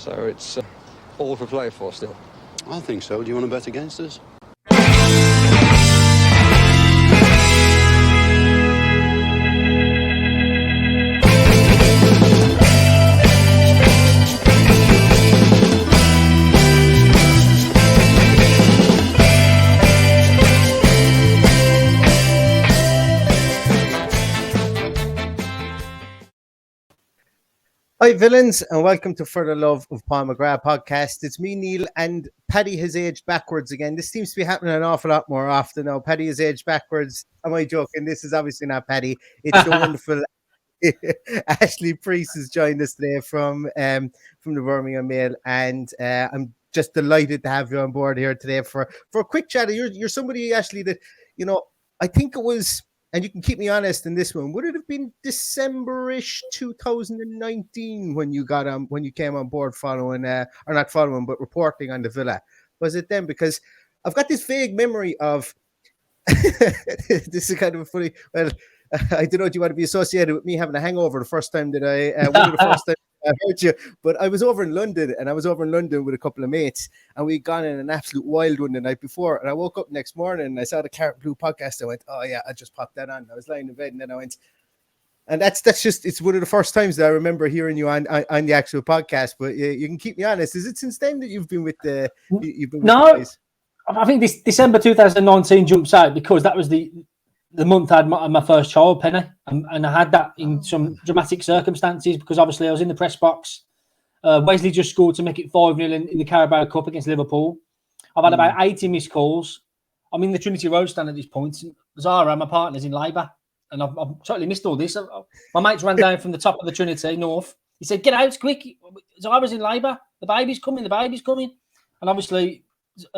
So it's all to play for still. I think so. Do you want to bet against us? Hi, villains, and welcome to For the Love of Paul McGrath podcast. It's me, Neil, and Paddy has aged backwards again. This seems to be happening an awful lot more often now. Paddy has aged backwards. Am I joking? This is obviously not Paddy. It's the wonderful Ashley Preece has joined us today from the Birmingham Mail, and I'm just delighted to have you on board here today for a quick chat. You're somebody, Ashley, that, you know, I think it was, and you can keep me honest in this one, would it have been December-ish 2019 when you got on, when you came on board following, or not following, but reporting on the Villa? Was it then? Because I've got this vague memory of, this is kind of funny, well, I don't know, do you want to be associated with me having a hangover the first time that one of the first times I heard you, but I was over in London, with a couple of mates, and we'd gone in an absolute wild one the night before, and I woke up next morning and I saw the Claret Blue podcast. I went, oh yeah, I just popped that on. I was lying in bed, and then I went, and that's just, it's one of the first times that I remember hearing you on the actual podcast. But you can keep me honest. Is it since then that you've been with the? No, I think this December 2019 jumps out because that was the month I had my first child, Penny, and I had that in some dramatic circumstances because obviously I was in the press box. Wesley just scored to make it 5-0 in the Carabao Cup against Liverpool. I've had about 80 missed calls. I'm in the Trinity Road stand at this point. Zara, my partner's in labour, and I've totally missed all this. My mates ran down from the top of the Trinity North. He said, "Get out quick! Zara's in labour. The baby's coming. And obviously,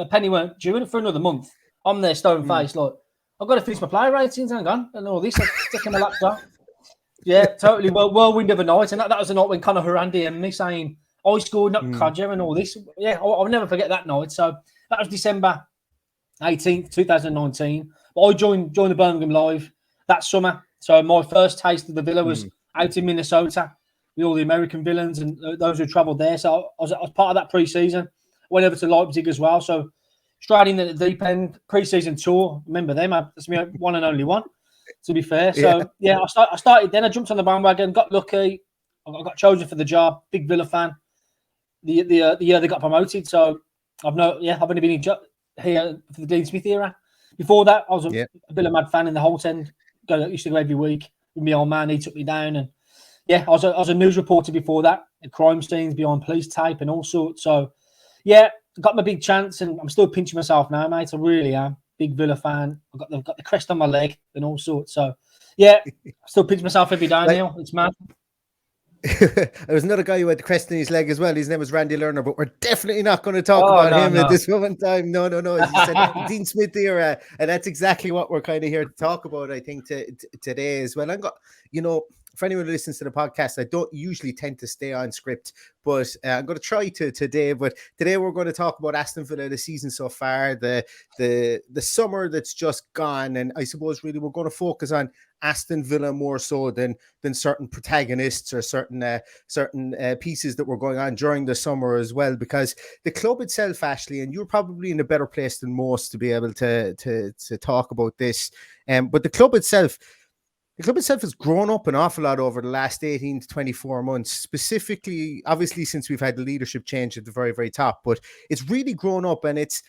Penny weren't due for another month. I'm there, stone faced, like, I've got to finish my play ratings, hang on, and all this. I'm sticking my laptop. Yeah, totally whirlwind of a night. And that was the night when Conor Hurandi and me saying, I scored, not Codger, and all this. Yeah, I'll never forget that night. So that was December 18th, 2019. But I joined the Birmingham Live that summer. So my first taste of the Villa was out in Minnesota with all the American villains and those who travelled there. So I was part of that pre-season. Went over to Leipzig as well. So straight in at the deep end, pre-season tour. Remember them? That's me, one and only one, to be fair. So, yeah, I started then. I jumped on the bandwagon, got lucky. I got chosen for the job. Big Villa fan. The year they got promoted. So, I've only been here for the Dean Smith era. Before that, I was a Villa mad fan in the Holt End. Used to go every week with my old man. He took me down. And, yeah, I was a news reporter before that, at crime scenes, behind police tape and all sorts. So, yeah, got my big chance, and I'm still pinching myself now, mate. I really am. Big Villa fan. I've got the crest on my leg and all sorts. So, yeah, I still pinch myself every day now. It's mad. There was another guy who had the crest in his leg as well. His name was Randy Lerner, but we're definitely not going to talk about him at this moment in time. No. As you said, Dean Smith era, and that's exactly what we're kind of here to talk about, I think, today as well. I've got, for anyone who listens to the podcast, I don't usually tend to stay on script, but I'm going to try to today. But today we're going to talk about Aston Villa, the season so far, the summer that's just gone, and I suppose really we're going to focus on Aston Villa more so than certain protagonists or certain pieces that were going on during the summer as well, because the club itself, Ashley, and you're probably in a better place than most to be able to talk about this, but the club itself has grown up an awful lot over the last 18 to 24 months, specifically, obviously, since we've had the leadership change at the very, very top. But it's really grown up, and it's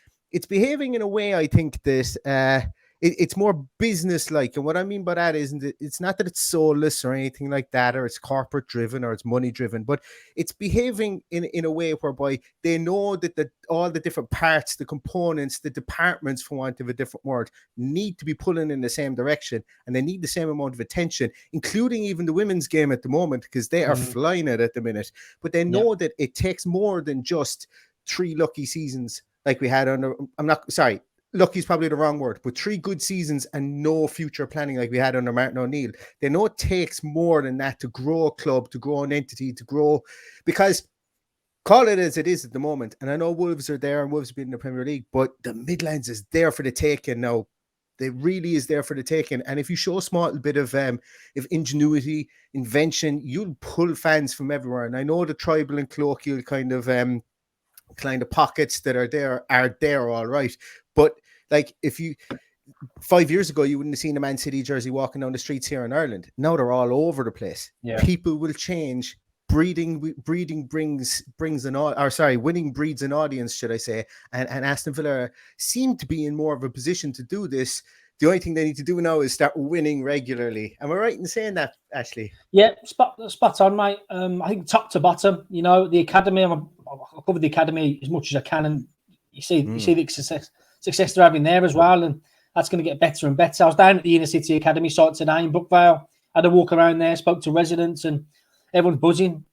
behaving in a way, I think, that it's more business-like. And what I mean by that is it's not that it's soulless or anything like that, or it's corporate-driven or it's money-driven, but it's behaving in a way whereby they know that all the different parts, the components, the departments, for want of a different word, need to be pulling in the same direction, and they need the same amount of attention, including even the women's game at the moment, because they are flying it at the minute. But they know that it takes more than just 3 lucky seasons like we had lucky is probably the wrong word, but 3 good seasons and no future planning like we had under Martin O'Neill. They know it takes more than that to grow a club, to grow an entity, to grow, because call it as it is at the moment. And I know Wolves are there and Wolves have been in the Premier League, but the Midlands is there for the taking now. It really is there for the taking. And if you show a small bit of ingenuity, invention, you'll pull fans from everywhere. And I know the tribal and colloquial kind of pockets that are there all right. But like, if you 5 years ago, you wouldn't have seen a Man City jersey walking down the streets here in Ireland. Now they're all over the place. Yeah. People will change. Winning breeds an audience, should I say? And Aston Villa seem to be in more of a position to do this. The only thing they need to do now is start winning regularly. Am I right in saying that, Ashley? Yeah, spot on, mate. I think top to bottom, the academy. I cover the academy as much as I can, and you see the success they're having there as well, and that's going to get better and better. I was down at the Inner City Academy site today in Brookvale. Had a walk around there, spoke to residents, and everyone's buzzing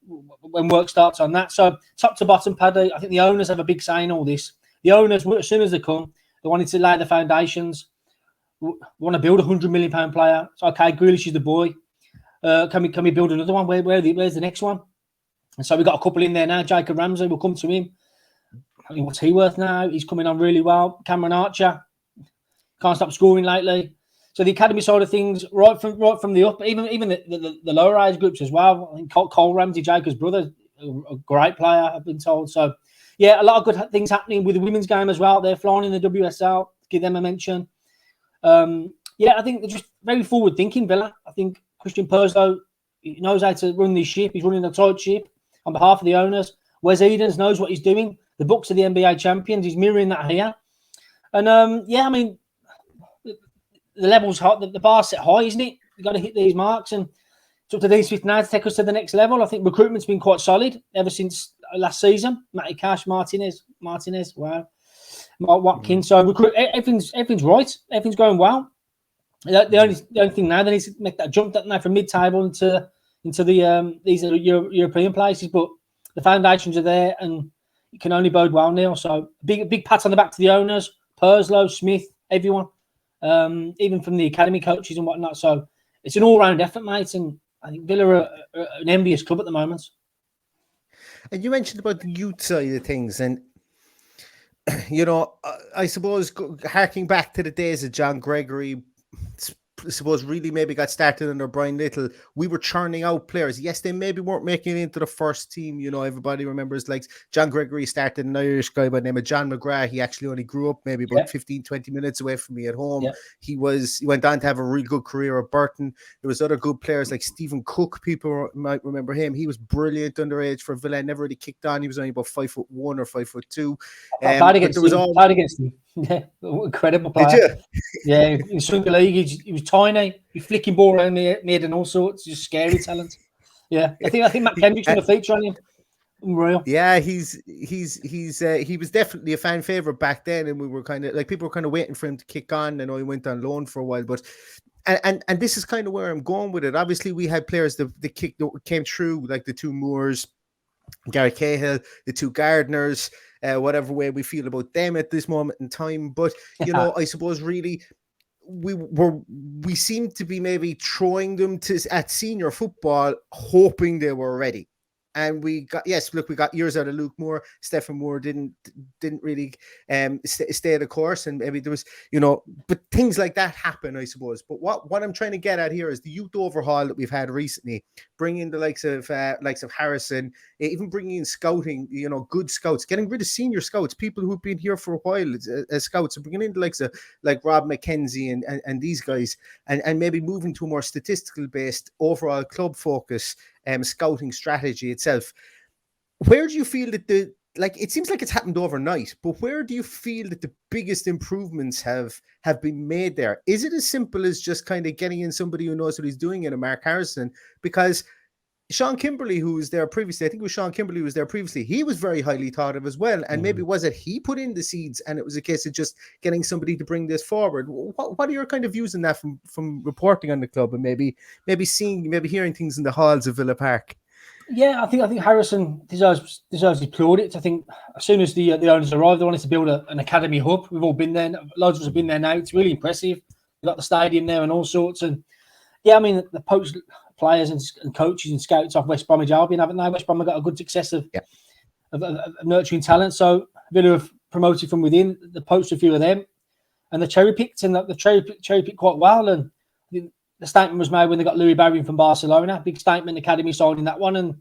when work starts on that. So top to bottom, Paddy, I think the owners have a big say in all this. The owners, as soon as they come, they wanted to lay the foundations. We want to build £100 million player. It's okay, Grealish is the boy. Can we build another one? Where's the next one? And so we've got a couple in there now. Jacob Ramsey, we'll come to him. I mean, what's he worth now? He's coming on really well. Cameron Archer can't stop scoring lately. So the academy side of things, right from the up, even the lower age groups as well. I think Cole Ramsey, Jacob's brother, a great player, I've been told. So yeah, a lot of good things happening with the women's game as well. They're flying in the WSL. Give them a mention. I think they're just very forward thinking, Villa. I think Christian Purslow, he knows how to run this ship. He's running a tight ship on behalf of the owners. Wes Edens knows what he's doing. The Bucks are the NBA champions. He's mirroring that here. And I mean, the level's hot. The bar's set high, isn't it? You've got to hit these marks, and it's up to Dean Smith now to take us to the next level. I think recruitment's been quite solid ever since last season. Matty Cash, Martinez, wow. Mark Watkins. So everything's right. Everything's going well. The only thing now they need to make that jump now from mid-table into these European places. But the foundations are there, and it can only bode well, Neil. So big pat on the back to the owners, Purslow, Smith, everyone, even from the academy coaches and whatnot. So it's an all-round effort, mate. And I think Villa are an envious club at the moment. And you mentioned about the youth side of things, and I suppose harking back to the days of John Gregory, I suppose really maybe got started under Brian Little. We were churning out players. Yes, they maybe weren't making it into the first team. Everybody remembers like John Gregory started, an Irish guy by the name of John McGrath. He actually only grew up maybe about 15, 20 minutes away from me at home. Yeah. He went on to have a really good career at Burton. There was other good players like Stephen Cook. People might remember him. He was brilliant underage for Villa. Never really kicked on. He was only about 5'1" or 5'2". Bad against him. Yeah, incredible player. Did you? Yeah, in Sunday League, he was tiny. He flicking ball around the head and all sorts. Just scary talent. Yeah, I think Matt Kendrick's going to feature on him. Unreal. Yeah, he was definitely a fan favorite back then, and we were kind of like people were kind of waiting for him to kick on. I know he went on loan for a while, but and this is kind of where I'm going with it. Obviously, we had players that came through, like the two Moores, Gary Cahill, the two Gardners. Whatever way we feel about them at this moment in time, but I suppose really we seem to be maybe throwing them at senior football, hoping they were ready. And we got years out of Luke Moore. Stephen Moore didn't really stay the course, and maybe there was but things like that happen, I suppose. But what I'm trying to get at here is the youth overhaul that we've had recently, bringing the likes of Harrison, even bringing in scouting, good scouts, getting rid of senior scouts, people who've been here for a while as scouts, and bringing in the likes of like Rob McKenzie and these guys, and maybe moving to a more statistical based overall club focus. Scouting strategy itself. Where do you feel that it seems like it's happened overnight, but where do you feel that the biggest improvements have been made there? Is it as simple as just kind of getting in somebody who knows what he's doing in a Mark Harrison? Because Sean Kimberley, who was there previously, I think it was Sean Kimberley who was there previously, he was very highly thought of as well. And maybe was it he put in the seeds and it was a case of just getting somebody to bring this forward? What are your kind of views on that from reporting on the club and maybe hearing things in the halls of Villa Park? Yeah, I think Harrison deserves his plaudits. I think as soon as the owners arrived, they wanted to build an academy hub. We've all been there. Loads of us have been there now. It's really impressive. We've got the stadium there and all sorts. And yeah, I mean, the poached players and coaches and scouts off West Bromwich Albion, haven't they? West Brom have got a good success of nurturing talent. So Villa have promoted from within. They poached a few of them. and they cherry picked, and the cherry picked quite well. And the statement was made when they got Louis Barry from Barcelona. Big statement, academy signing that one, and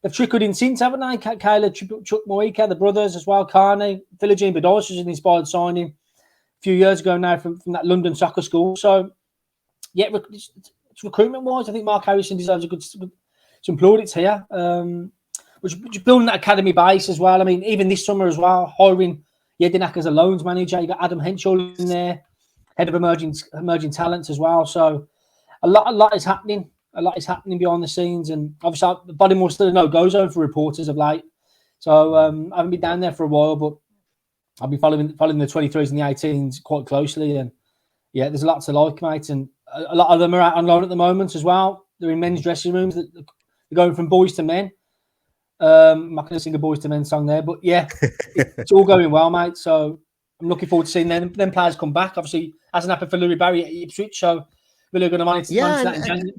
they've trickled in since, haven't they? Kayla, Chuck Moika, the brothers as well, Carney, Philogene Bedos was an inspired signing a few years ago now from that London soccer school. So, yeah, it's recruitment-wise, I think Mark Harrison deserves a good some plaudits here. Which building that academy base as well. I mean, even this summer as well, hiring Jedinak as a loans manager. You got Adam Henschel in there, head of emerging talents as well. So a lot is happening. A lot is happening behind the scenes, and obviously Bodymore's still a no-go zone for reporters of late. So I haven't been down there for a while, but I've been following the 23s and the 18s quite closely, and yeah, there's lots to like, mate. And a lot of them are out on loan at the moment as well. They're in men's dressing rooms. They're going from boys to men. I'm not going to sing a boys to men song there, but yeah, it's all going well, mate. So I'm looking forward to seeing them players come back. Obviously, hasn't happened for Louis Barry at Ipswich, so we're going to monitor that in January.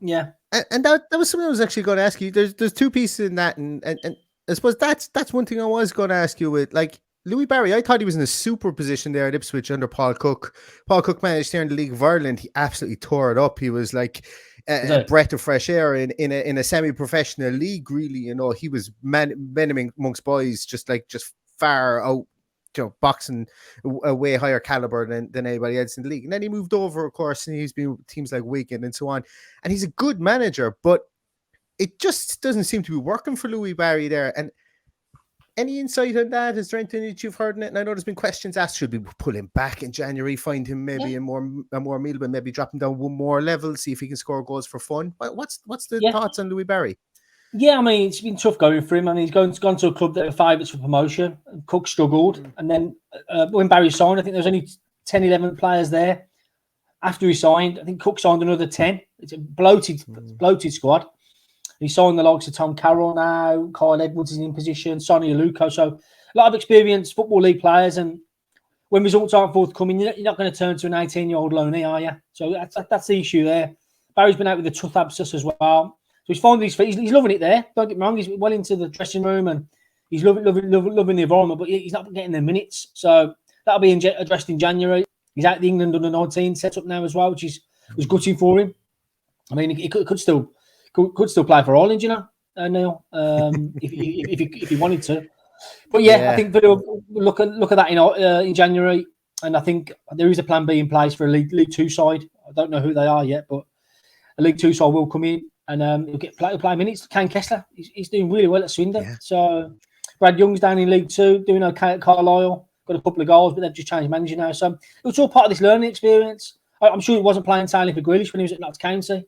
Yeah, and that was something I was actually going to ask you. There's two pieces in that, and I suppose that's one thing I was going to ask you with, like, Louis Barry. I thought he was in a super position there at Ipswich under Paul Cook. Paul Cook managed there in the League of Ireland. He absolutely tore it up. He was like a breath of fresh air in a semi-professional league. Really, you know, he was men amongst boys, just far out, you know, boxing a way higher caliber than anybody else in the league. And then he moved over, of course, and he's been with teams like Wigan and so on. And he's a good manager, but it just doesn't seem to be working for Louis Barry there. And any insight on that? Is there anything that you've heard in it? And I know there's been questions asked, should we pull him back in January, find him maybe a more meal, but maybe drop him down one more level, see if he can score goals for fun. What's the thoughts on Louis Barry? Yeah, I mean, it's been tough going for him. I mean, he's gone to a club that are favourites for promotion. Cook struggled. And then when Barry signed, I think there was only 10, 11 players there. After he signed, I think Cook signed another 10. It's a bloated squad. He signed the likes of Tom Carroll now, Kyle Edwards is in position, Sonny Aluko. So a lot of experienced Football League players. And when results aren't forthcoming, you're not going to turn to an 18-year-old loanee, are you? So that's the issue there. Barry's been out with a tough abscess as well. So he's finding his feet. He's loving it there. Don't get me wrong. He's well into the dressing room and he's loving the environment, but he's not getting the minutes. So that'll be addressed in January. He's out the England under 19 setup now as well, which was gutting for him. I mean, he could still play for Ireland, you know, Neil, if he wanted to. But yeah, I think we'll look at that in January, and I think there is a plan B in place for a League Two side. I don't know who they are yet, but a League Two side will come in and he'll play minutes. Ken Kessler, he's doing really well at Swindon. Yeah. So Brad Young's down in League Two, doing okay at Carlisle. Got a couple of goals, but they've just changed manager now. So it was all part of this learning experience. I'm sure it wasn't playing entirely for Grealish when he was at Notts County.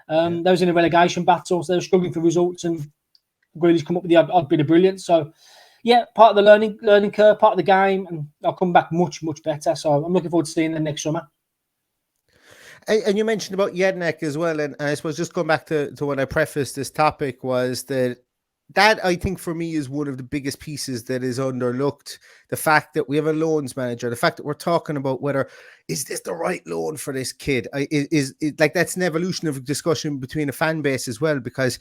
They was in a relegation battle, so they were struggling for results, and Grealish come up with the odd bit of brilliance. So, yeah, part of the learning curve, part of the game, and I'll come back much, much better. So I'm looking forward to seeing them next summer. And you mentioned about Jedinak as well, and I suppose just going back to when I prefaced this topic was that I think for me is one of the biggest pieces that is underlooked. The fact that we have a loans manager, the fact that we're talking about whether is this the right loan for this kid, is like that's an evolution of a discussion between a fan base as well, because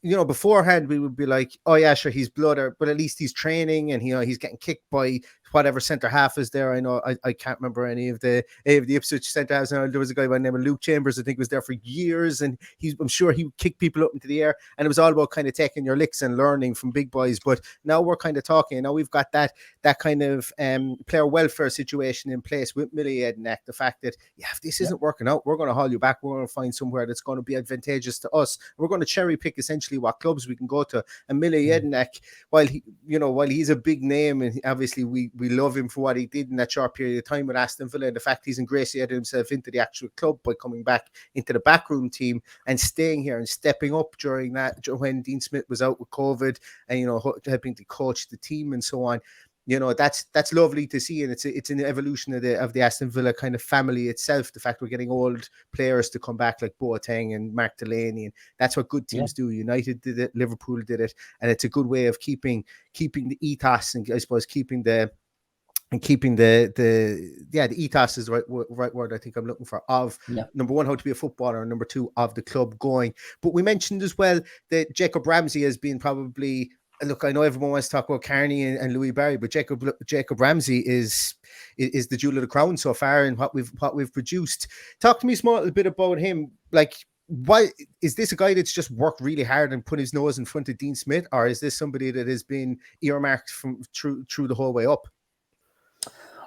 you know, beforehand we would be like, oh yeah, sure, he's blooder, but at least he's training and he's getting kicked by whatever centre half is there. I know I can't remember any of the Ipswich centre halves. There was a guy by the name of Luke Chambers, I think, was there for years, and I'm sure he would kick people up into the air, and it was all about kind of taking your licks and learning from big boys. But now we're kind of talking. Now we've got that kind of player welfare situation in place with Millie Jedinak. The fact that if this isn't working out, we're going to haul you back. We're going to find somewhere that's going to be advantageous to us. We're going to cherry pick essentially what clubs we can go to. And Millie Jedinak, while he's a big name, and obviously we love him for what he did in that short period of time with Aston Villa, and the fact he's ingratiated himself into the actual club by coming back into the backroom team and staying here and stepping up during that when Dean Smith was out with COVID, and helping to coach the team and so on. That's lovely to see, and it's an evolution of the Aston Villa kind of family itself. The fact we're getting old players to come back like Boateng and Mark Delaney, and that's what good teams do. United did it, Liverpool did it, and it's a good way of keeping the ethos, and I suppose keeping the ethos is the right word I think I'm looking for, of number one, how to be a footballer, and number two, of the club going. But we mentioned as well that Jacob Ramsey has been probably look, I know everyone wants to talk about Carney and Louis Barry, but Jacob Ramsey is the jewel of the crown so far in what we've produced. Talk to me a little bit about him. Like, why is this a guy that's just worked really hard and put his nose in front of Dean Smith, or is this somebody that has been earmarked from through the whole way up?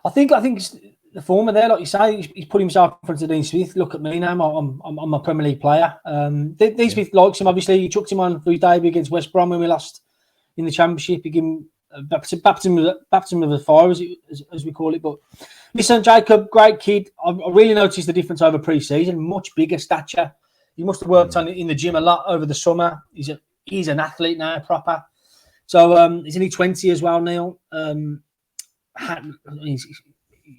I think it's the former there, like you say. He's put himself in front of Dean Smith. Look at me now, I'm a Premier League player. Dean Smith likes him. Obviously, he chucked him on for his debut against West Brom when we lost in the Championship. He gave him a baptism of the fire, as we call it. But listen, Jacob, great kid. I really noticed the difference over pre-season. Much bigger stature. He must have worked on it in the gym a lot over the summer. He's an athlete now, proper. So he's only 20 as well, Neil.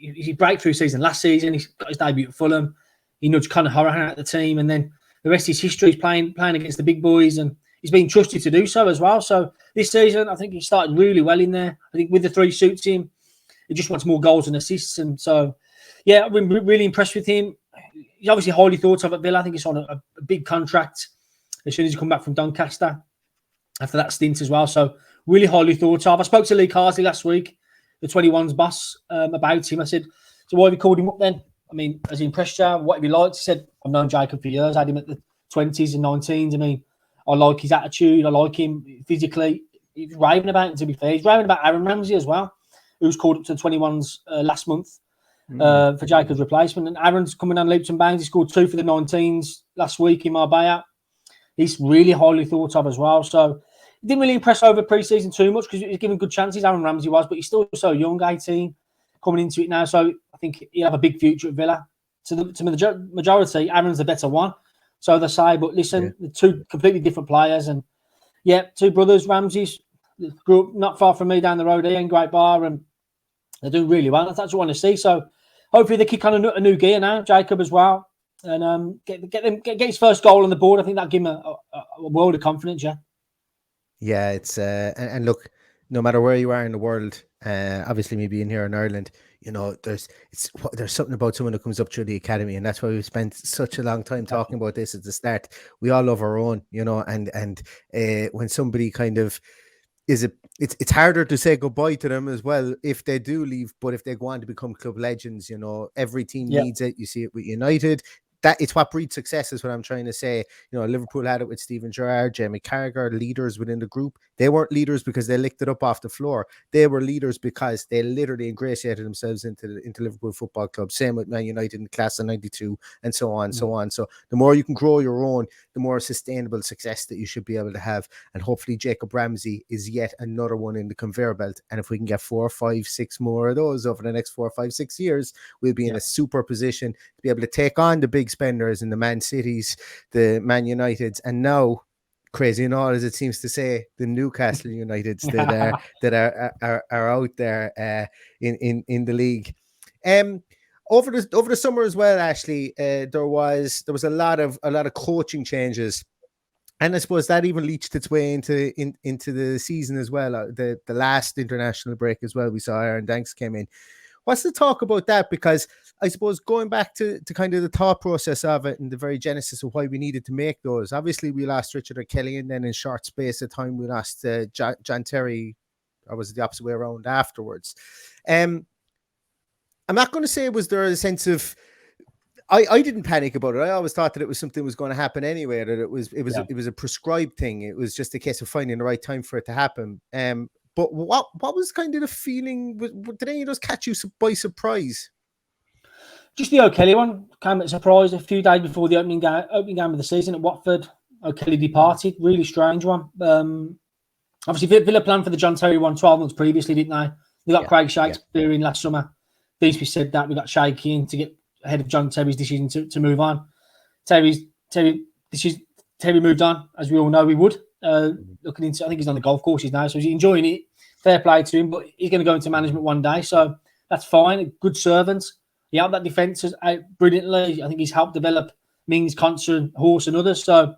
His breakthrough season last season. He's got his debut at Fulham. He nudged Conor Hourihane out the team, and then the rest is history. He's playing against the big boys, and he's been trusted to do so as well. So this season, I think he started really well in there. I think with the 3 suits him. He just wants more goals and assists, and so yeah, I've been really impressed with him. He's obviously highly thought of at Villa. I think he's on a big contract as soon as he come back from Doncaster after that stint as well. So really highly thought of. I spoke to Lee Carsley last week, the 21's boss, about him. I said, so why have you called him up then? I mean, has he impressed you? What have you liked? He said, I've known Jacob for years. I had him at the 20s and 19s. I mean, I like his attitude. I like him physically. He's raving about him, to be fair. He's raving about Aaron Ramsey as well, who was called up to the 21s last month. For Jacob's replacement. And Aaron's coming on leaps and bounds. He scored 2 for the 19s last week in Marbella. He's really highly thought of as well. So he didn't really impress over pre-season too much because he was given good chances, Aaron Ramsey was, but he's still so young, 18, coming into it now. So I think he'll have a big future at Villa. To the majority, Aaron's the better one. So they say, but listen, the 2 completely different players. And yeah, 2 brothers, Ramseys, grew up not far from me down the road here in Great Bar, and they're doing really well. That's what I want to see. So hopefully they kick on a new gear now, Jacob as well, and get his first goal on the board. I think that'll give him a world of confidence. Yeah, it's and look, no matter where you are in the world, obviously me being here in Ireland, you know, there's something about someone who comes up through the academy, and that's why we've spent such a long time talking about this at the start. We all love our own, you know, and when somebody kind of it's harder to say goodbye to them as well if they do leave, but if they go on to become club legends, you know, every team needs it. You see it with United. That it's what breeds success is what I'm trying to say. You know, Liverpool had it with Steven Gerrard, Jamie Carragher, leaders within the group. They weren't leaders because they licked it up off the floor. They were leaders because they literally ingratiated themselves into Liverpool Football Club. Same with Man United in the class of 92 and so on, so on. So the more you can grow your own, the more sustainable success that you should be able to have. And hopefully Jacob Ramsey is yet another one in the conveyor belt. And if we can get 4, 5, 6 more of those over the next 4, 5, 6 years, we'll be in a super position to be able to take on the big spenders in the Man Cities, the Man Uniteds, and now, crazy and all as it seems to say, the Newcastle Uniteds that are out there in the league. Over the summer as well, Ashley, there was a lot of coaching changes, and I suppose that even leached its way into the season as well. The last international break as well, we saw Aaron Danks came in. What's the talk about that? Because I suppose going back to kind of the thought process of it and the very genesis of why we needed to make those. Obviously, we lost Richard O'Kelly, and then in short space of time, we lost John Terry, or was it the opposite way around afterwards? I'm not going to say was there a sense of I didn't panic about it. I always thought that it was something that was going to happen anyway, that it was a prescribed thing. It was just a case of finding the right time for it to happen. But what was kind of the feeling? Did any of those catch you by surprise? Just the O'Kelly one came as a surprise a few days before the opening game of the season at Watford. O'Kelly departed. Really strange one. Obviously, Villa planned for the John Terry one 12 months previously, didn't they? They got Craig Shakespeare in last summer. Dean Smith said that we got Shaky in to get ahead of John Terry's decision to move on. Terry moved on, as we all know he would. Looking into, I think he's on the golf courses now, so he's enjoying it. Fair play to him, but he's going to go into management one day, so that's fine. Good servant. He helped that defence out brilliantly. I think he's helped develop Mings, Constant, Horse, and others. So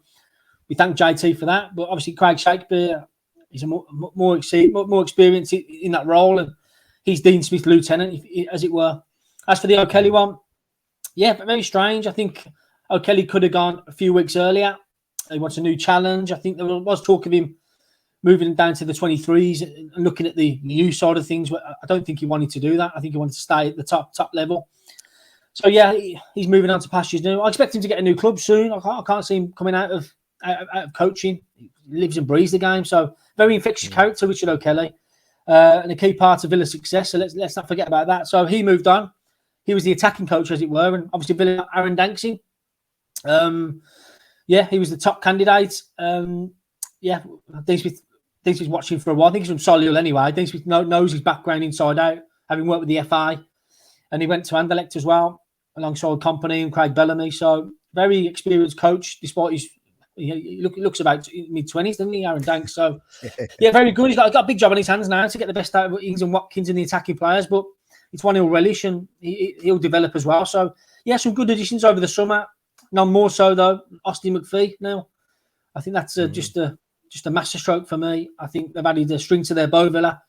we thank JT for that. But obviously, Craig Shakespeare, he's a more experience in that role, and he's Dean Smith's lieutenant, as it were. As for the O'Kelly one, yeah, very strange. I think O'Kelly could have gone a few weeks earlier. He wants a new challenge. I think there was talk of him moving down to the 23s and looking at the new side of things. I don't think he wanted to do that. I think he wanted to stay at the top level. So yeah, he's moving on to pastures new. I expect him to get a new club soon. I can't see him coming out of coaching. He lives and breathes the game. So very infectious character, Richard O'Kelly, and a key part of Villa's success. So let's not forget about that. So he moved on. He was the attacking coach, as it were, and obviously Villa Aaron Danksy. He was the top candidate. Dean Smith watching for a while. I think he's from Solihull anyway. Dean Smith knows his background inside out, having worked with the FA. And he went to Anderlecht as well, alongside Company and Craig Bellamy. So very experienced coach, despite he looks about mid-20s, doesn't he, Aaron Danks? So, yeah, very good. He's got a big job on his hands now to get the best out of Ings and Watkins and the attacking players. But it's one he'll relish and he'll develop as well. So, yeah, some good additions over the summer. None more so, though. Austin McPhee now. I think that's just a masterstroke for me. I think they've added a string to their bow, Villa.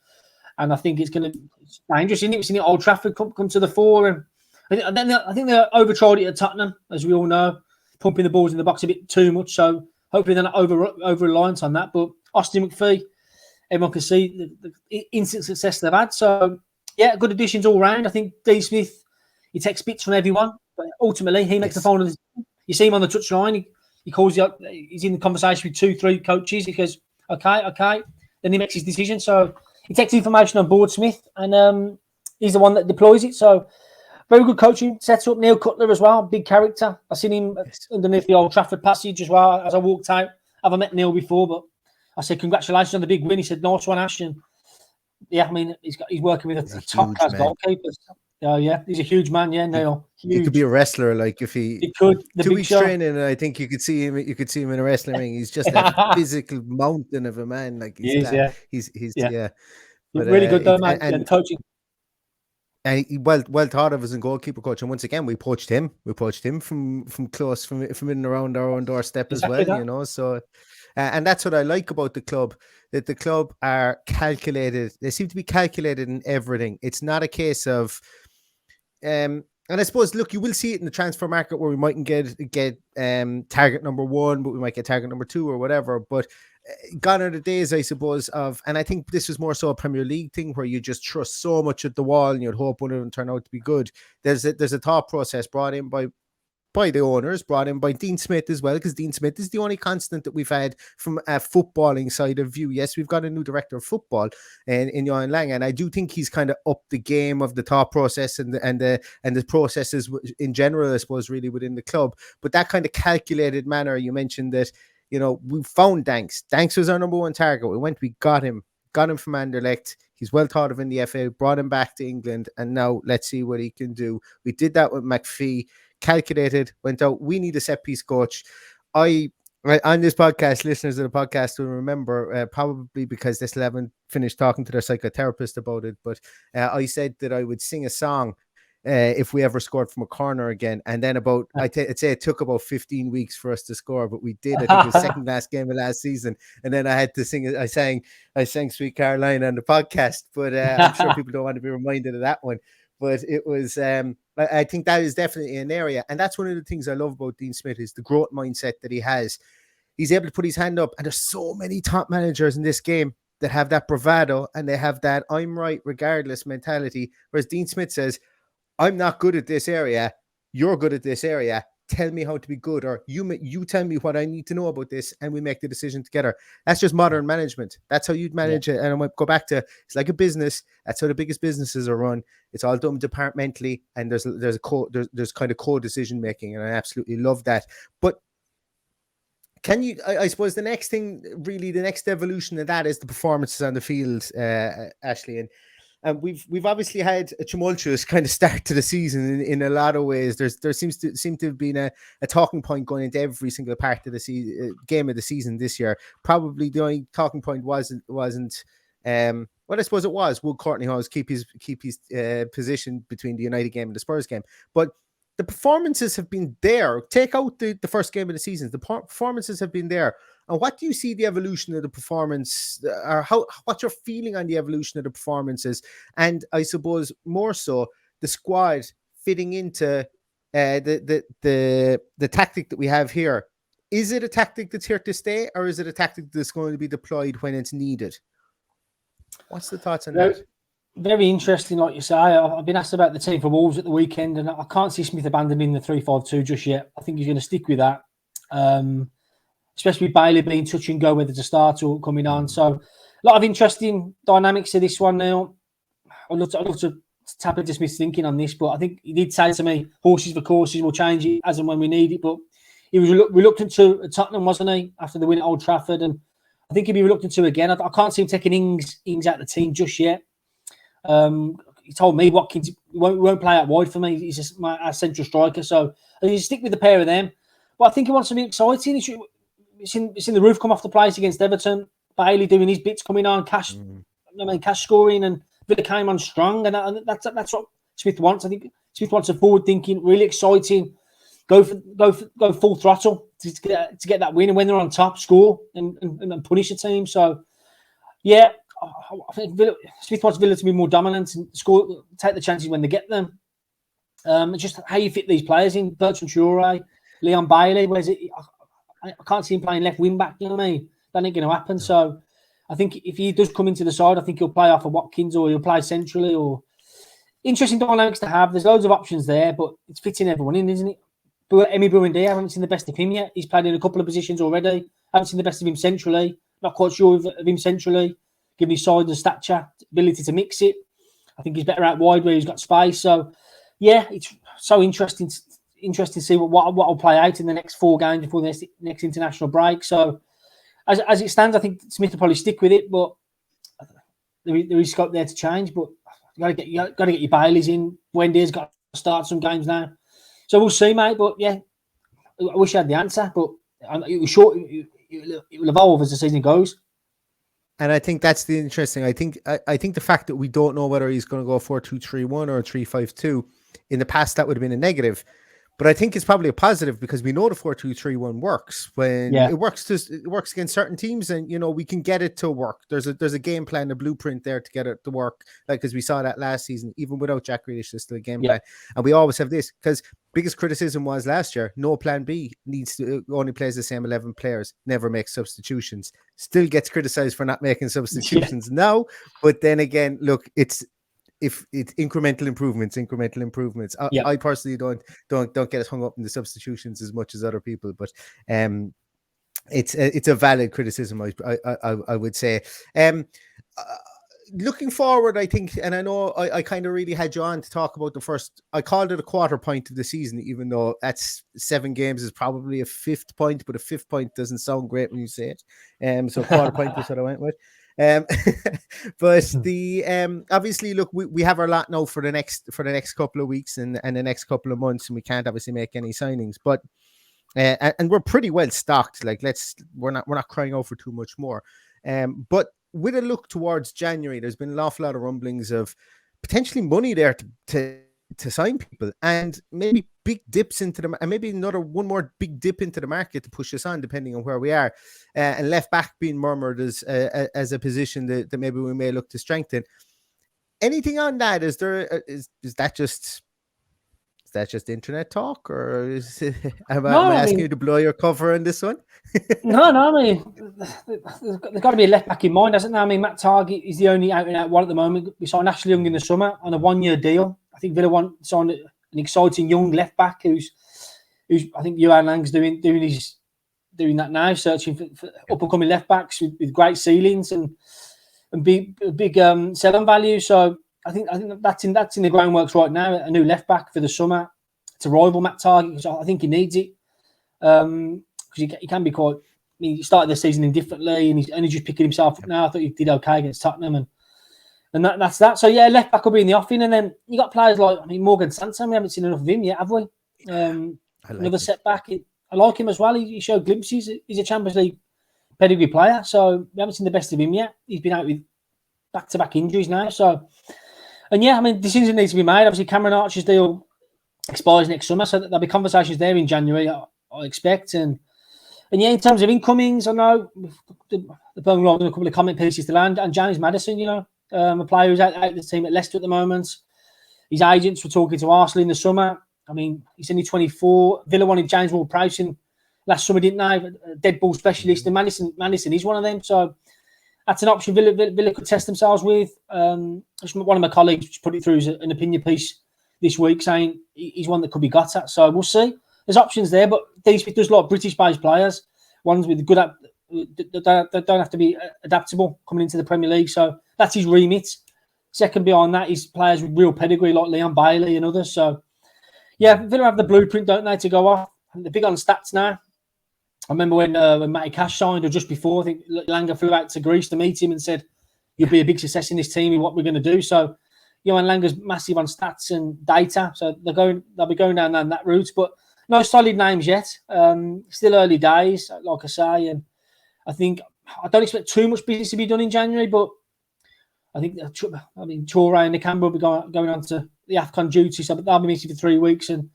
And I think it's dangerous, isn't it? We've seen it Old Trafford come to the fore. And I think they overtried it at Tottenham, as we all know, pumping the balls in the box a bit too much. So hopefully they're not over-reliant on that. But Austin McPhee, everyone can see the instant success they've had. So, yeah, good additions all round. I think Dean Smith, he takes bits from everyone. But ultimately, he makes the final decision. You see him on the touchline. He calls you up. He's in the conversation with 2-3 coaches. He goes, okay. Then he makes his decision. So he takes information on board, Smith, and he's the one that deploys it. So very good coaching. Sets up Neil Cutler as well, big character. I've seen him underneath the Old Trafford passage as well as I walked out. I haven't met Neil before, but I said, congratulations on the big win. He said, nice one, Ash. And yeah, I mean, he's working with a top-class goalkeepers. Oh, yeah, he's a huge man, yeah, Neil. Huge. He could be a wrestler, like if he could. 2 weeks training, and I think you could see him in a wrestling ring. He's just a physical mountain of a man. Like he's But, really good though, man. And coaching. And he well thought of as a goalkeeper coach. And once again, we poached him. We poached him from close, from in and around our own doorstep as well. That. You know, so and that's what I like about the club. That the club are calculated. They seem to be calculated in everything. It's not a case of and I suppose, look, you will see it in the transfer market where we mightn't get target number 1, but we might get target number 2 or whatever. But gone are the days, I suppose, of, and I think this was more so a Premier League thing where you just trust so much at the wall and you'd hope one of them turn out to be good. There's a thought process brought in by the owners, brought in by Dean Smith as well, because Dean Smith is the only constant that we've had from a footballing side of view. Yes, we've got a new director of football in Johan Lang, and I do think he's kind of upped the game of the thought process and the processes in general, I suppose, really within the club. But that kind of calculated manner, you mentioned that, you know, we found Danks. Danks was our number 1 target. We got him from Anderlecht. He's well thought of in the FA, brought him back to England, and now let's see what he can do. We did that with McPhee. Calculated, went out. We need a set piece coach. On this podcast, listeners of the podcast will remember, probably because they still haven't finished talking to their psychotherapist about it, but I said that I would sing a song if we ever scored from a corner again. And then I'd say it took about 15 weeks for us to score, but we did. I think it was the second last game of last season. And then I had to sing it. I sang Sweet Caroline on the podcast, but I'm sure people don't want to be reminded of that one. But it was, I think that is definitely an area. And that's one of the things I love about Dean Smith is the growth mindset that he has. He's able to put his hand up, and there's so many top managers in this game that have that bravado and they have that I'm right regardless mentality. Whereas Dean Smith says, I'm not good at this area. You're good at this area. Tell me how to be good, or you tell me what I need to know about this, and we make the decision together. That's just modern management. That's how you'd manage it. And I might go back to, it's like a business. That's how the biggest businesses are run. It's all done departmentally, and there's kind of co-decision making, and I absolutely love that. But can you? I suppose the next thing, really, the next evolution of that is the performances on the field, Ashley. And we've obviously had a tumultuous kind of start to the season in a lot of ways. There seems to have been a talking point going into every single part of the game of the season this year. Probably the only talking point wasn't well, I suppose it was, would Courtney Hawes keep his position between the United game and the Spurs game? But the performances have been there. Take out the first game of the season. The performances have been there. And what do you see the evolution of the performance, or what's your feeling on the evolution of the performances? And I suppose more so the squad fitting into the tactic that we have here. Is it a tactic that's here to stay, or is it a tactic that's going to be deployed when it's needed? What's the thoughts on that? Very interesting, like you say. I've been asked about the team for Wolves at the weekend, and I can't see Smith abandoning the 3-5-2 just yet. I think he's going to stick with that, especially with Bailey being touch and go whether to start or coming on. So, a lot of interesting dynamics to this one now. I'd love to tap into Smith's thinking on this, but I think he did say to me, horses for courses, we'll change it as and when we need it. But he was reluctant to at Tottenham, wasn't he, after the win at Old Trafford? And I think he'd be reluctant to again. I can't see him taking Ings out of the team just yet. He told me Watkins won't play out wide for me. He's just our central striker, so he'll stick with the pair of them. But I think he wants something exciting. It's in the roof come off the place against Everton. Bailey doing his bits, coming on, Cash scoring, and Villa came on strong, and that's what Smith wants. I think Smith wants a forward-thinking, really exciting, go full throttle to get that win, and when they're on top, score and punish the team. So, yeah. I think Smith wants Villa to be more dominant and score, take the chances when they get them. Just how you fit these players in. Bertrand Traore, Leon Bailey. Where's it? I can't see him playing left wing back. You know what I mean? That ain't going to happen. So I think if he does come into the side, I think he'll play off of Watkins or he'll play centrally. Or interesting dynamics to have. There's loads of options there, but it's fitting everyone in, isn't it? But Emi Buendia, I haven't seen the best of him yet. He's played in a couple of positions already. I haven't seen the best of him centrally. Not quite sure of him centrally. Given his size and stature, ability to mix it, I think he's better out wide where he's got space. So, yeah, it's so interesting to see what will play out in the next 4 games before the next international break. So, as it stands, I think Smith will probably stick with it, but there is scope there to change. But you got to get your Baileys in. Wendy's got to start some games now, so we'll see, mate. But yeah, I wish I had the answer, but it was short. It will evolve as the season goes. And I think that's the interesting. I think the fact that we don't know whether he's going to go 4-2-3-1 or 3-5-2, in the past that would have been a negative, but I think it's probably a positive because we know the 4-2-3-1 works when it works against certain teams, and we can get it to work. There's a game plan, a blueprint there to get it to work. Like, because we saw that last season, even without Jack Grealish, there's still a game plan, and we always have this because biggest criticism was last year, no plan B, only plays the same 11 players, never makes substitutions. Still gets criticized for not making substitutions now. But then again, look, it's incremental improvements. I personally don't get as hung up in the substitutions as much as other people, but it's a valid criticism, I would say. Looking forward, I think, and I know I kind of really had you on to talk about the first, I called it a quarter point of the season, even though that's 7 games is probably a 5th point, but a 5th point doesn't sound great when you say it. So quarter point is what I went with. But the obviously, look, we have our lot now for the next couple of weeks and the next couple of months, and we can't obviously make any signings, but and we're pretty well stocked. Like, we're not crying out for too much more. But with a look towards January, there's been an awful lot of rumblings of potentially money there to sign people, and maybe big dips into them, and maybe one more big dip into the market to push us on, depending on where we are. And left back being murmured as a position that maybe we may look to strengthen. Anything on that? Is that just internet talk, or am I asking you to blow your cover on this one? No. I mean, there's got to be a left back in mind, hasn't there? I mean, Matt Targett is the only out and out one at the moment. We signed Ashley Young in the summer on a 1-year deal. I think Villa want to sign an exciting young left back who's I think Johan Lang's doing that now, searching for up and coming left backs with great ceilings and big selling value. So I think that's in the groundworks right now. A new left back for the summer to rival Matt Targett, because I think he needs it. Because he can be quite. I mean, he started the season indifferently, and he's only just picking himself up now. I thought he did okay against Tottenham, and that's that. So yeah, left back will be in the offing, and then you got players like Morgan Sanson. We haven't seen enough of him yet, have we? Another setback. I like him as well. He showed glimpses. He's a Champions League pedigree player, so we haven't seen the best of him yet. He's been out with back-to-back injuries now, so. And yeah, I mean, decisions need to be made. Obviously, Cameron Archer's deal expires next summer, so there'll be conversations there in January, I expect. And yeah, in terms of incomings, I know the Birmingham done a couple of comment pieces to land, and James Maddison, a player who's out the team at Leicester at the moment. His agents were talking to Arsenal in the summer. I mean, he's only 24. Villa wanted James Ward-Prowse in last summer, didn't they? A dead ball specialist, and Madison is one of them. So that's an option Villa could test themselves with. One of my colleagues put it through as an opinion piece this week, saying he's one that could be got at. So we'll see. There's options there, but Dean Smith does a lot of British-based players, ones with good that don't have to be adaptable coming into the Premier League. So that's his remit. Second beyond that is players with real pedigree like Leon Bailey and others. So yeah, Villa have the blueprint, don't they, to go off. They're big on stats now. I remember when Matty Cash signed, or just before, I think Langer flew out to Greece to meet him and said, "You'll be a big success in this team and what we're going to do." So, and Langer's massive on stats and data. So they'll be going down that route. But no solid names yet. Still early days, like I say. And I don't expect too much business to be done in January, but I think Traore and Nakamba will be going on to the AFCON duty. So they'll be meeting for 3 weeks, and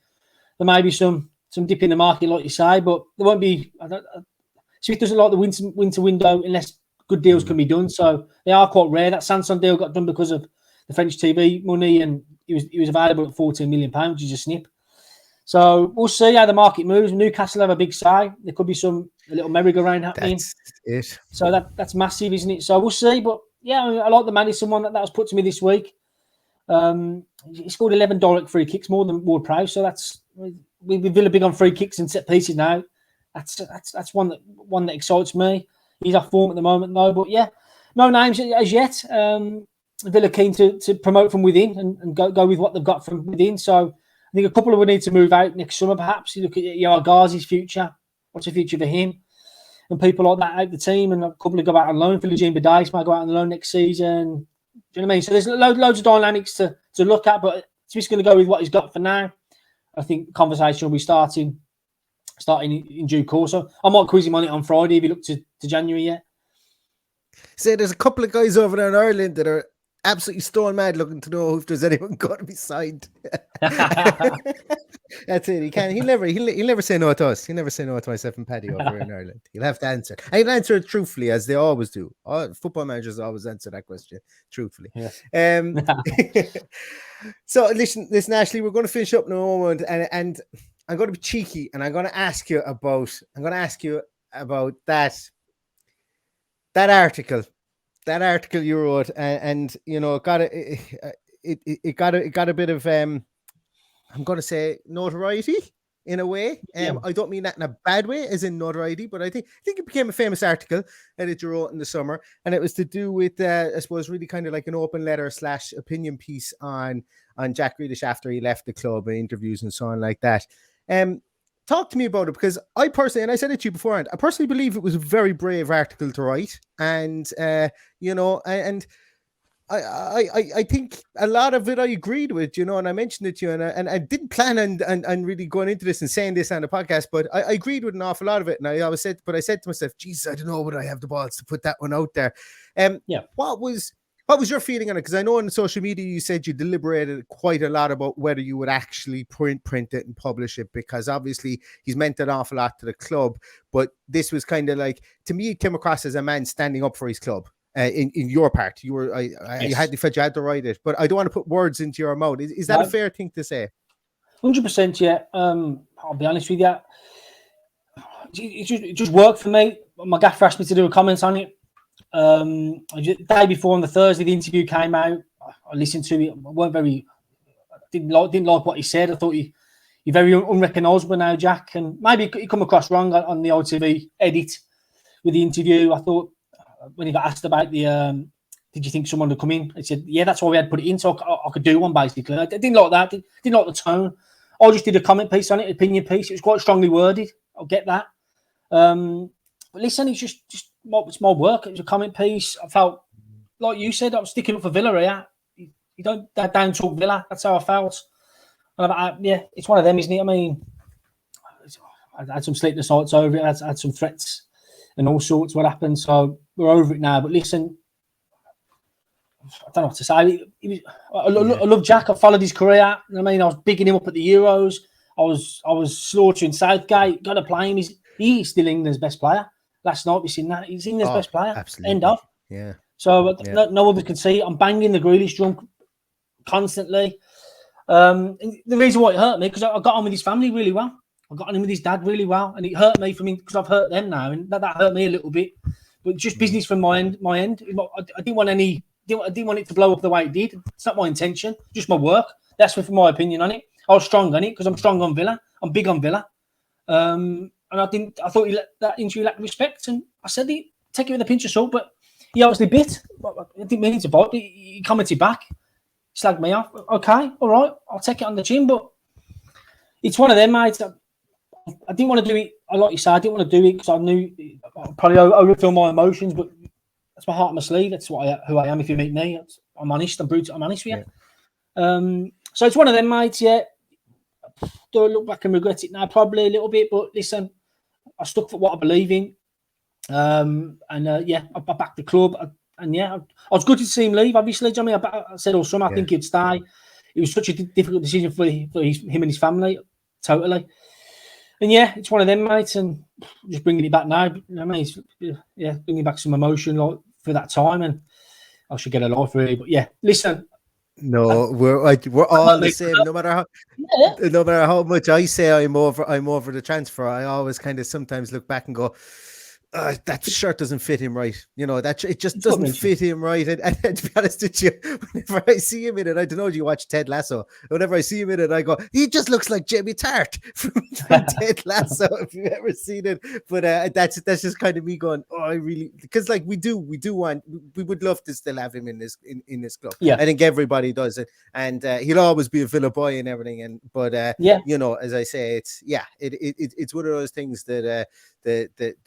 there may be some dip in the market, like you say, but there won't be. Smith doesn't like the winter window unless good deals can be done. So they are quite rare. That Sanson deal got done because of the French TV money, and he was available at £14 million, which is a snip. So we'll see how the market moves. Newcastle have a big say. There could be a little merry-go-round happening. That's it. So that's massive, isn't it? So we'll see. But yeah, I like the Madison one that was put to me this week. He scored 11 direct free kicks, more than Ward-Prowse. So that's. We're Villa big on free kicks and set pieces now. That's one that excites me. He's off form at the moment though, but yeah, no names as yet. Villa keen to promote from within and go with what they've got from within. So I think a couple of will need to move out next summer. Perhaps you look at Ghazi's future. What's the future for him? And people like that out the team, and a couple of go out on loan. Philogene Badice might go out on loan next season. Do you know what I mean? So there's loads of dynamics to look at, but Smith's going to go with what he's got for now. I think the conversation will be starting in due course. So I might quiz him on it on Friday if you look to January yet. So there's a couple of guys over there in Ireland that are absolutely stone mad looking to know if there's anyone going to be signed. That's it. He'll never say no to us. He'll never say no to myself and Paddy over in Ireland. He'll have to answer. And he'll answer it truthfully, as they always do. Football managers always answer that question truthfully. Yeah. So listen, Ashley, we're going to finish up in a moment, and I'm going to be cheeky, and I'm going to ask you about that article. That article you wrote, and it got a bit of I'm going to say notoriety in a way. I don't mean that in a bad way, as in notoriety, but I think it became a famous article that you wrote in the summer, and it was to do with I suppose really kind of like an open letter / opinion piece on Jack Grealish after he left the club, and interviews and so on like that. Talk to me about it, because I personally, and I said it to you beforehand, I personally believe it was a very brave article to write, and I think a lot of it I agreed with, and I mentioned it to you, and I didn't plan on really going into this and saying this on the podcast, but I agreed with an awful lot of it, and I said to myself, Jesus, I don't know whether I have the balls to put that one out there. What was your feeling on it? Because I know on social media you said you deliberated quite a lot about whether you would actually print it and publish it, because obviously he's meant an awful lot to the club. But this was kind of like, to me, it came across as a man standing up for his club. In your part, you were you had to write it, but I don't want to put words into your mouth. Is that a fair thing to say? 100%, yeah. I'll be honest with you. It just worked for me. My gaffer asked me to do a comment on it. The day before, on the Thursday, the interview came out. I listened to it. Didn't like what he said. I thought you're very unrecognisable now, Jack. And maybe he come across wrong on the OTV edit with the interview. I thought when he got asked about did you think someone would come in? He said, yeah, that's why we had to put it in, so I could do one, basically. I didn't like that. Didn't like the tone. I just did a comment piece on it, opinion piece. It was quite strongly worded. I'll get that. But listen, it's just it's my work. It was a comment piece. I felt, like you said, I was sticking up for Villa here. You don't down talk Villa. That's how I felt. And it's one of them, isn't it? I mean, I had some sleepless nights over it. I had some threats and all sorts. What happened? So we're over it now. But listen, I don't know what to say. I love Jack. I followed his career. I mean, I was bigging him up at the Euros. I was slaughtering Southgate. Got to play him. He's still England's best player. Last night we seen that. He's England's best player. Absolutely. End of. Yeah. So no others can see it. I'm banging the Grealish drum constantly. And the reason why it hurt me, because I got on with his family really well. I got on in with his dad really well, and it hurt me because I've hurt them now, and that hurt me a little bit. But just business from my end. I didn't want it to blow up the way it did. It's not my intention. Just my work. That's for my opinion on it. I was strong on it because I'm strong on Villa. I'm big on Villa. And I thought that injury lacked respect, and I said it. Take it with a pinch of salt, but he obviously bit. I didn't mean to bite. He commented back, slagged me off. Okay, all right, I'll take it on the chin, but it's one of them, mate. I didn't want to do it. Like you said, I didn't want to do it because I knew I'd probably overfill my emotions, but that's my heart on my sleeve. That's who I am. If you meet me, I'm honest. I'm brutal. I'm honest with you. Yeah. So it's one of them, mate. Yeah. Do I look back and regret it now? Probably a little bit, but listen, I stuck for what I believe in. I backed the club. I was good to see him leave, obviously. I mean, I said all summer I think he'd stay. It was such a difficult decision for him and his family, totally. And yeah, it's one of them, mate, and just bringing it back now. You know what I mean? Bringing back some emotion like, for that time, and I should get a life really. But yeah, listen. No, we're all the same. No matter how much I say I'm over the transfer, I always kind of sometimes look back and go, that shirt doesn't fit him right. You know, that it just doesn't fit him right. And to be honest with you, whenever I see him in it, I don't know if you watch Ted Lasso. Whenever I see him in it, I go, he just looks like Jamie Tart from Ted Lasso, if you've ever seen it. But that's just kind of me going, I really, because like we would love to still have him in this club. Yeah, I think everybody does it, and he'll always be a Villa boy and everything. But you know, as I say, it's one of those things that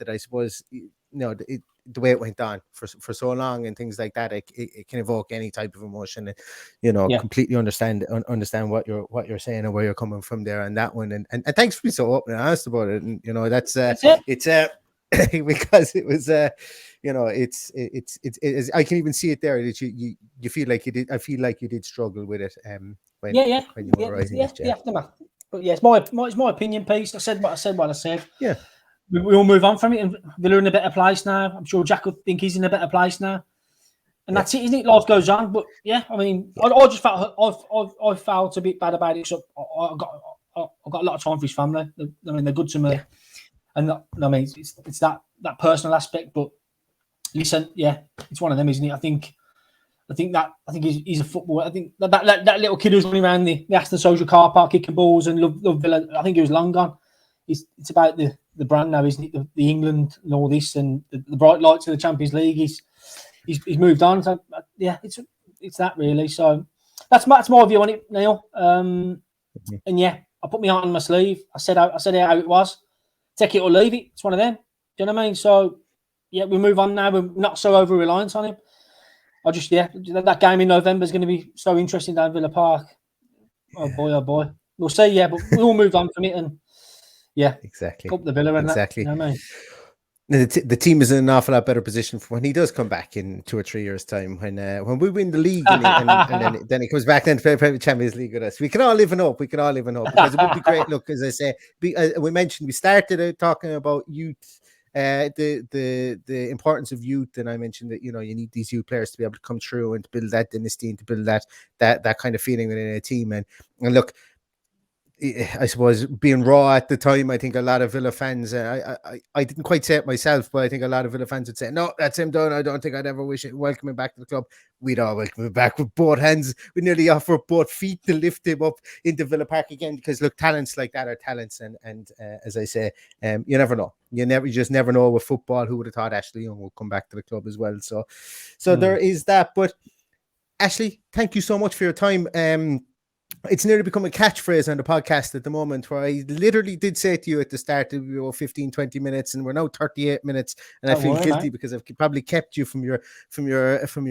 I suppose, you know, the way it went on for so long and things like that, it can evoke any type of emotion. And, you know, completely understand what you're saying and where you're coming from there on that one. And thanks for being so open and honest about it. And you know, that's it's because it was you know, it's I can even see it there that you feel like you did. I feel like you did struggle with it. When you were writing this, aftermath. But yeah, it's my opinion piece. I said what I said. Yeah. We all move on from it, and Villa in a better place now. I'm sure Jack would think he's in a better place now, and that's it, isn't it? Life goes on, but yeah, I mean, I just felt I felt a bit bad about it. So I got a lot of time for his family. I mean, they're good to me, and I mean, it's that personal aspect. But listen, it's one of them, isn't it? I think he's a footballer. I think that little kid who's running around the Aston social car park kicking balls and love Villa. I think he was long gone. It's about the brand now, isn't it? The England and all this, and the bright lights of the Champions League. He's moved on. So yeah, it's that really. So that's my view on it, Neil. And yeah, I put my heart on my sleeve. I said how it was. Take it or leave it. It's one of them. Do you know what I mean? So yeah, we move on now. We're not so over reliant on him. That game in November is going to be so interesting down Villa Park. Oh boy. We'll see. Yeah, but we all move on from it and. Yeah, exactly. Up the Villa and exactly. That, you know what I mean? The team is in an awful lot better position for when he does come back in 2 or 3 years' time. When we win the league and then he comes back then to play the Champions League with us. We can all live in hope. Because it would be great. Look, as I say, we mentioned we started out talking about youth. The importance of youth, and I mentioned that, you know, you need these youth players to be able to come through and to build that dynasty and to build that kind of feeling within a team. And look, I suppose being raw at the time, I think a lot of Villa fans, I didn't quite say it myself, but I think a lot of Villa fans would say, no, that's him done. I don't think I'd ever welcome him back to the club. We'd all welcome him back with both hands. We nearly offer both feet to lift him up into Villa Park again, because look, talents like that are talents. And as I say, you never know. You just never know with football. Who would have thought Ashley Young would come back to the club as well? So there is that. But Ashley, thank you so much for your time. It's nearly become a catchphrase on the podcast at the moment, where I literally did say to you at the start that we were 15, 20 minutes, and we're now 38 minutes, and I feel guilty because I've probably kept you from your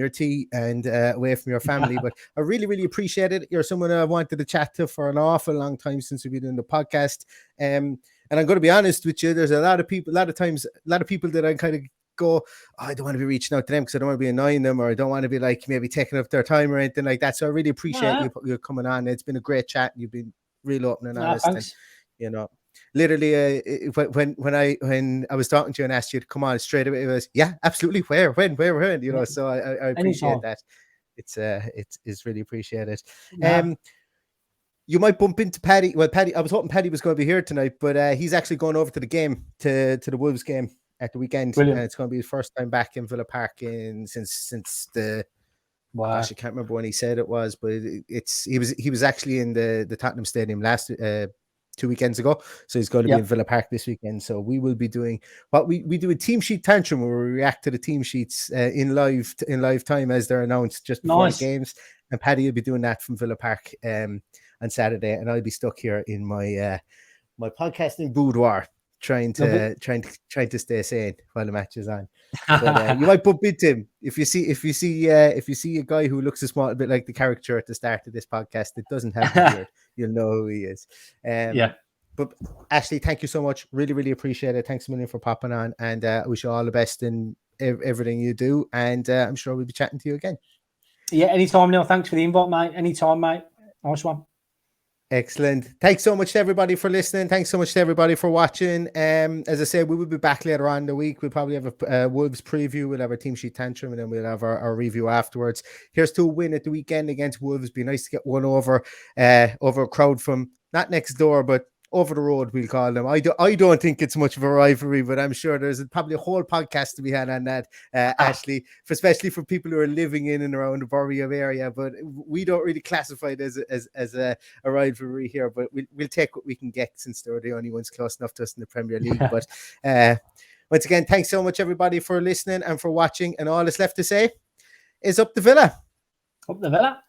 tea and away from your family. But I really, really appreciate it. You're someone I wanted to chat to for an awful long time since we've been doing the podcast. And I'm going to be honest with you, there's a lot of people that I kind of go, I don't want to be reaching out to them because I don't want to be annoying them, or I don't want to be like maybe taking up their time or anything like that. So I really appreciate you coming on. It's been a great chat. You've been real open and honest. And, you know, literally when I was talking to you and asked you to come on straight away, it was absolutely when, you know. So I appreciate that. It's really appreciated. you might bump into Paddy. Well, Paddy, I was hoping Paddy was going to be here tonight, but he's actually going over to the game, to the Wolves game at the weekend. Brilliant. And it's going to be his first time back in Villa Park since the. Wow. Gosh, I can't remember when he said it was, but he was actually in the Tottenham Stadium last 2 weekends ago, so he's going to be in Villa Park this weekend. So we will be doing what we do a team sheet tantrum where we react to the team sheets in live time as they're announced just before the games. And Paddy will be doing that from Villa Park on Saturday, and I'll be stuck here in my my podcasting boudoir trying to stay sane while the match is on. But you might bump into him if you see a guy who looks a small bit like the character at the start of this podcast that doesn't have the beard. You'll know who he is. But Ashley, thank you so much. Really, really appreciate it. Thanks a million for popping on, and I wish you all the best in everything you do. And I'm sure we'll be chatting to you again. Yeah, anytime, Neil. Thanks for the invite, mate. Anytime, mate. Nice one. Excellent. Thanks so much to everybody for listening. Thanks so much to everybody for watching. As I said, we will be back later on in the week. We'll probably have a Wolves preview. We'll have our team sheet tantrum, and then we'll have our review afterwards. Here's to a win at the weekend against Wolves. Be nice to get one over a crowd from not next door, but over the road, we'll call them. I don't think it's much of a rivalry, but I'm sure there's probably a whole podcast to be had on that, Ashley, especially for people who are living in and around the Birmingham area. But we don't really classify it as a rivalry here, but we'll take what we can get since they're the only ones close enough to us in the Premier League. But once again, thanks so much, everybody, for listening and for watching. And all that's left to say is up the Villa. Up the Villa.